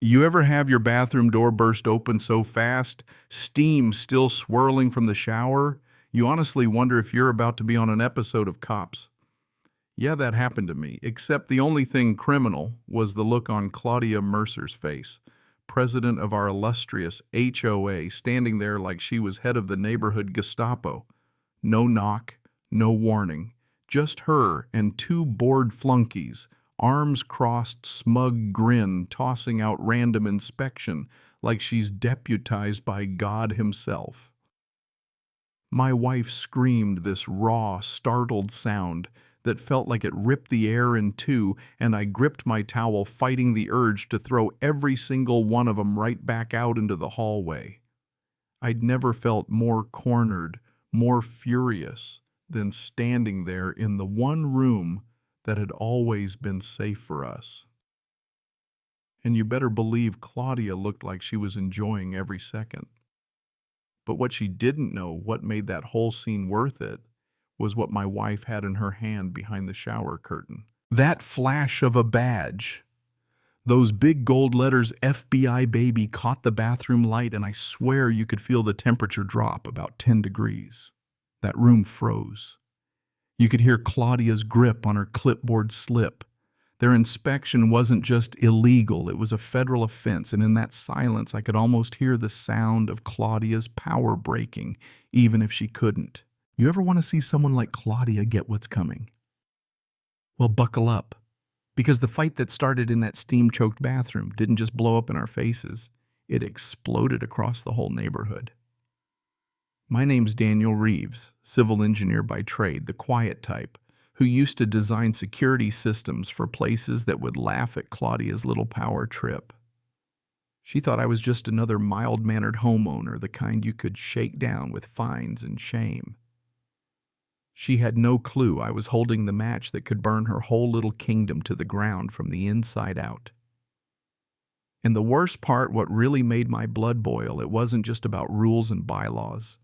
You ever have your bathroom door burst open so fast, steam still swirling from the shower? You honestly wonder if you're about to be on an episode of Cops. Yeah, that happened to me, except the only thing criminal was the look on Claudia Mercer's face, president of our illustrious HOA, standing there like she was head of the neighborhood Gestapo. No knock, no warning, just her and two bored flunkies, arms crossed, smug grin, tossing out random inspection like she's deputized by God himself. My wife screamed this raw, startled sound that felt like it ripped the air in two, and I gripped my towel, fighting the urge to throw every single one of them right back out into the hallway. I'd never felt more cornered, more furious than standing there in the one room that had always been safe for us. And you better believe Claudia looked like she was enjoying every second. But what she didn't know, what made that whole scene worth it, was what my wife had in her hand behind the shower curtain. That flash of a badge. Those big gold letters FBI baby caught the bathroom light, and I swear you could feel the temperature drop about 10 degrees. That room froze. You could hear Claudia's grip on her clipboard slip. Their inspection wasn't just illegal, it was a federal offense, and in that silence I could almost hear the sound of Claudia's power breaking, even if she couldn't. You ever want to see someone like Claudia get what's coming? Well, buckle up. Because the fight that started in that steam-choked bathroom didn't just blow up in our faces, it exploded across the whole neighborhood. My name's Daniel Reeves, civil engineer by trade, the quiet type, who used to design security systems for places that would laugh at Claudia's little power trip. She thought I was just another mild-mannered homeowner, the kind you could shake down with fines and shame. She had no clue I was holding the match that could burn her whole little kingdom to the ground from the inside out. And the worst part, what really made my blood boil, it wasn't just about rules and bylaws.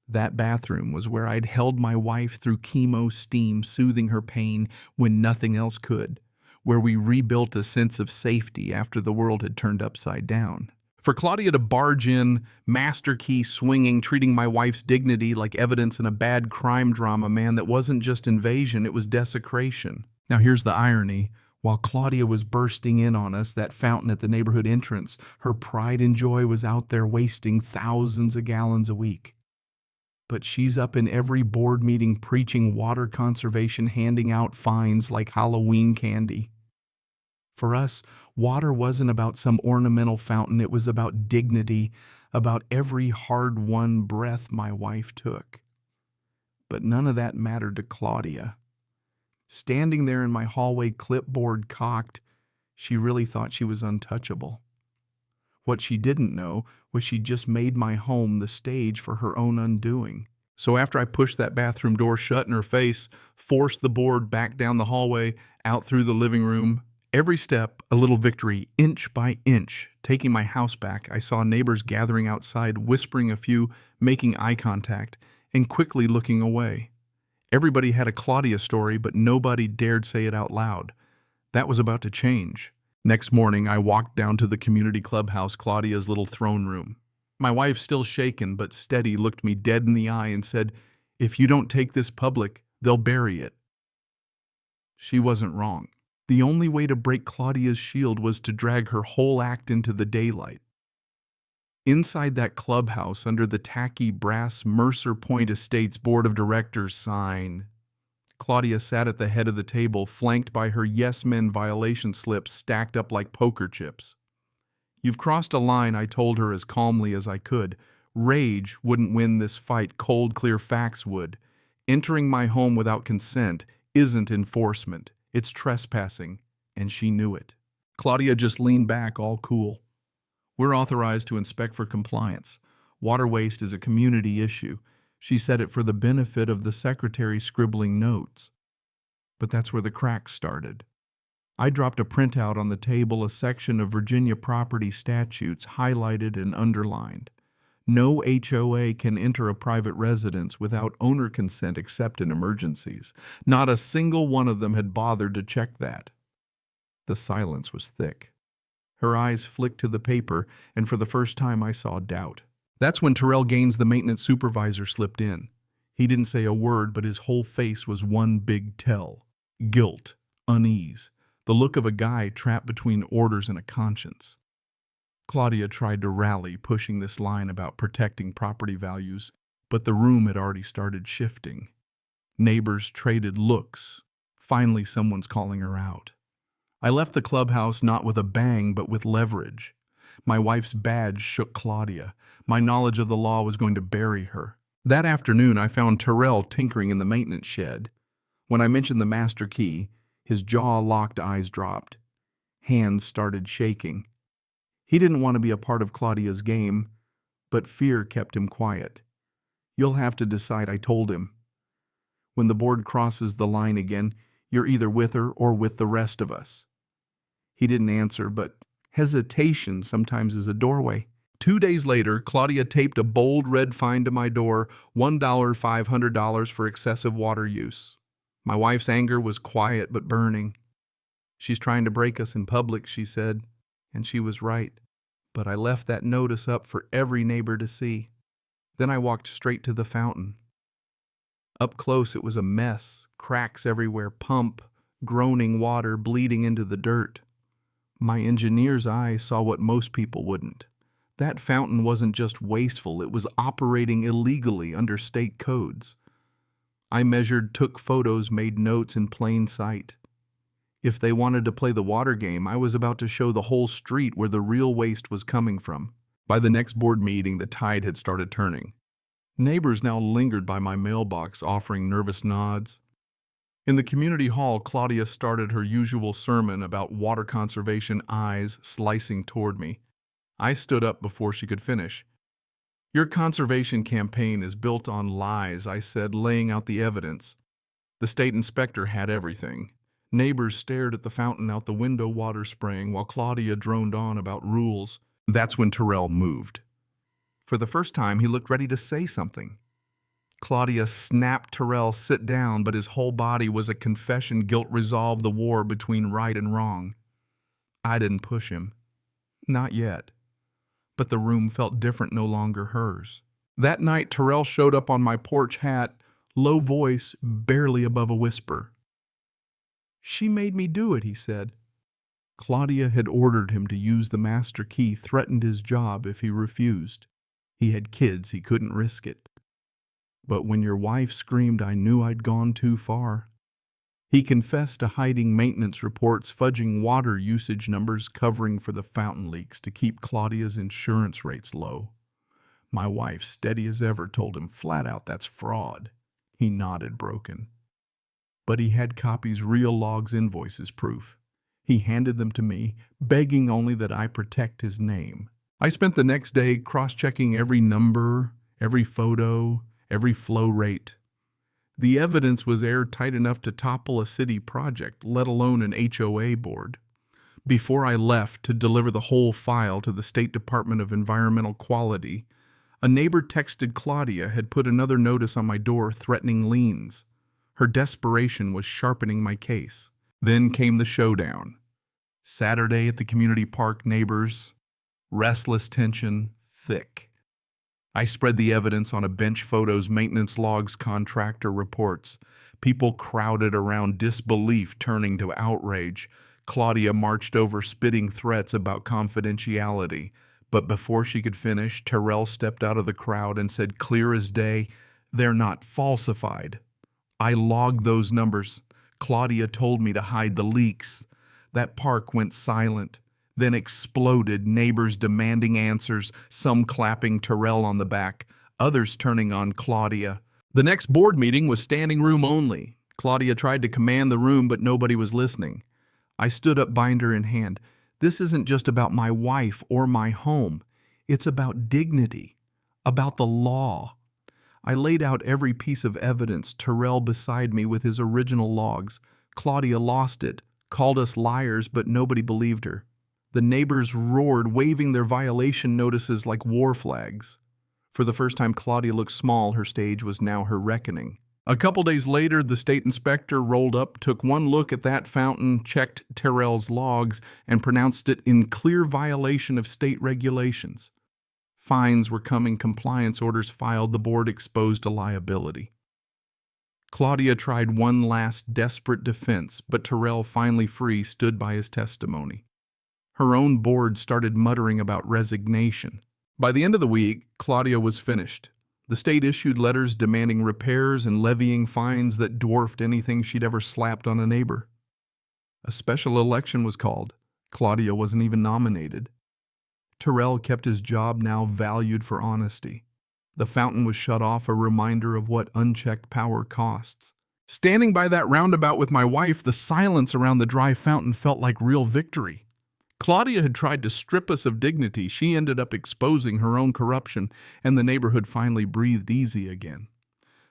That bathroom was where I'd held my wife through chemo steam, soothing her pain when nothing else could, where we rebuilt a sense of safety after the world had turned upside down. For Claudia to barge in, master key swinging, treating my wife's dignity like evidence in a bad crime drama, man, that wasn't just invasion, it was desecration. Now here's the irony. While Claudia was bursting in on us, that fountain at the neighborhood entrance, her pride and joy was out there wasting thousands of gallons a week. But she's up in every board meeting preaching water conservation, handing out fines like Halloween candy. For us, water wasn't about some ornamental fountain. It was about dignity, about every hard-won breath my wife took. But none of that mattered to Claudia. Standing there in my hallway, clipboard cocked, she really thought she was untouchable. What she didn't know was she just made my home the stage for her own undoing. So after I pushed that bathroom door shut in her face, forced the board back down the hallway, out through the living room, every step, a little victory, inch by inch. Taking my house back, I saw neighbors gathering outside, whispering a few, making eye contact, and quickly looking away. Everybody had a Claudia story, but nobody dared say it out loud. That was about to change. Next morning, I walked down to the community clubhouse, Claudia's little throne room. My wife, still shaken but steady, looked me dead in the eye and said, "If you don't take this public, they'll bury it." She wasn't wrong. The only way to break Claudia's shield was to drag her whole act into the daylight. Inside that clubhouse, under the tacky brass Mercer Point Estates Board of Directors sign, Claudia sat at the head of the table, flanked by her yes men violation slips stacked up like poker chips. "You've crossed a line," I told her as calmly as I could. "Rage wouldn't win this fight, cold, clear facts would. Entering my home without consent isn't enforcement. It's trespassing," and she knew it. Claudia just leaned back, all cool. "We're authorized to inspect for compliance. Water waste is a community issue." She said it for the benefit of the secretary scribbling notes. But that's where the cracks started. I dropped a printout on the table, a section of Virginia property statutes highlighted and underlined. No HOA can enter a private residence without owner consent except in emergencies. Not a single one of them had bothered to check that. The silence was thick. Her eyes flicked to the paper, and for the first time I saw doubt. That's when Terrell Gaines, the maintenance supervisor, slipped in. He didn't say a word, but his whole face was one big tell. Guilt, unease, the look of a guy trapped between orders and a conscience. Claudia tried to rally, pushing this line about protecting property values, but the room had already started shifting. Neighbors traded looks. Finally, someone's calling her out. I left the clubhouse not with a bang, but with leverage. My wife's badge shook Claudia. My knowledge of the law was going to bury her. That afternoon, I found Terrell tinkering in the maintenance shed. When I mentioned the master key, his jaw-locked eyes dropped. Hands started shaking. He didn't want to be a part of Claudia's game, but fear kept him quiet. "You'll have to decide," I told him. "When the board crosses the line again, you're either with her or with the rest of us." He didn't answer, but hesitation sometimes is a doorway. 2 days later, Claudia taped a bold red fine to my door, $1,500 for excessive water use. My wife's anger was quiet but burning. "She's trying to break us in public," she said, and she was right. But I left that notice up for every neighbor to see. Then I walked straight to the fountain. Up close, it was a mess, cracks everywhere, pump, groaning water bleeding into the dirt. My engineer's eye saw what most people wouldn't. That fountain wasn't just wasteful, it was operating illegally under state codes. I measured, took photos, made notes in plain sight. If they wanted to play the water game, I was about to show the whole street where the real waste was coming from. By the next board meeting, the tide had started turning. Neighbors now lingered by my mailbox, offering nervous nods. In the community hall, Claudia started her usual sermon about water conservation, eyes slicing toward me. I stood up before she could finish. "Your conservation campaign is built on lies," I said, laying out the evidence. The state inspector had everything. Neighbors stared at the fountain out the window, water spraying, while Claudia droned on about rules. That's when Terrell moved. For the first time, he looked ready to say something. Claudia snapped Terrell, "Sit down," but his whole body was a confession. Guilt resolved the war between right and wrong. I didn't push him. Not yet. But the room felt different, no longer hers. That night, Terrell showed up on my porch, hat, low voice, barely above a whisper. "She made me do it," he said. Claudia had ordered him to use the master key, threatened his job if he refused. He had kids, he couldn't risk it. But when your wife screamed, I knew I'd gone too far. He confessed to hiding maintenance reports, fudging water usage numbers, covering for the fountain leaks to keep Claudia's insurance rates low. My wife, steady as ever, told him flat out, "That's fraud." He nodded, broken. But he had copies, real logs, invoices, proof. He handed them to me, begging only that I protect his name. I spent the next day cross-checking every number, every photo, every flow rate. The evidence was airtight enough to topple a city project, let alone an HOA board. Before I left to deliver the whole file to the State Department of Environmental Quality, a neighbor texted Claudia had put another notice on my door threatening liens. Her desperation was sharpening my case. Then came the showdown. Saturday at the community park, neighbors, restless tension, thick. I spread the evidence on a bench, photos, maintenance logs, contractor reports. People crowded around, disbelief turning to outrage. Claudia marched over, spitting threats about confidentiality. But before she could finish, Terrell stepped out of the crowd and said, clear as day, "They're not falsified." I logged those numbers. Claudia told me to hide the leaks. That park went silent, then exploded, neighbors demanding answers, some clapping Terrell on the back, others turning on Claudia. The next board meeting was standing room only. Claudia tried to command the room, but nobody was listening. I stood up, binder in hand. This isn't just about my wife or my home. It's about dignity, about the law. I laid out every piece of evidence, Terrell beside me with his original logs. Claudia lost it, called us liars, but nobody believed her. The neighbors roared, waving their violation notices like war flags. For the first time, Claudia looked small. Her stage was now her reckoning. A couple days later, the state inspector rolled up, took one look at that fountain, checked Terrell's logs, and pronounced it in clear violation of state regulations. Fines were coming, compliance orders filed, the board exposed a liability. Claudia tried one last desperate defense, but Terrell, finally free, stood by his testimony. Her own board started muttering about resignation. By the end of the week, Claudia was finished. The state issued letters demanding repairs and levying fines that dwarfed anything she'd ever slapped on a neighbor. A special election was called. Claudia wasn't even nominated. Terrell kept his job, now valued for honesty. The fountain was shut off, a reminder of what unchecked power costs. Standing by that roundabout with my wife, the silence around the dry fountain felt like real victory. Claudia had tried to strip us of dignity. She ended up exposing her own corruption, and the neighborhood finally breathed easy again.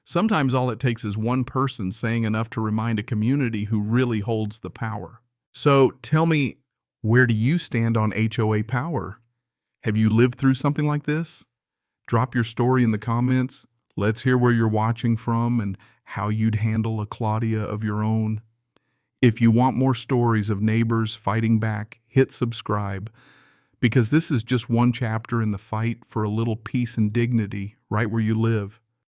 Sometimes all it takes is one person saying enough to remind a community who really holds the power. So tell me, where do you stand on HOA power? Have you lived through something like this? Drop your story in the comments. Let's hear where you're watching from and how you'd handle a Claudia of your own. If you want more stories of neighbors fighting back, hit subscribe, because this is just one chapter in the fight for a little peace and dignity right where you live.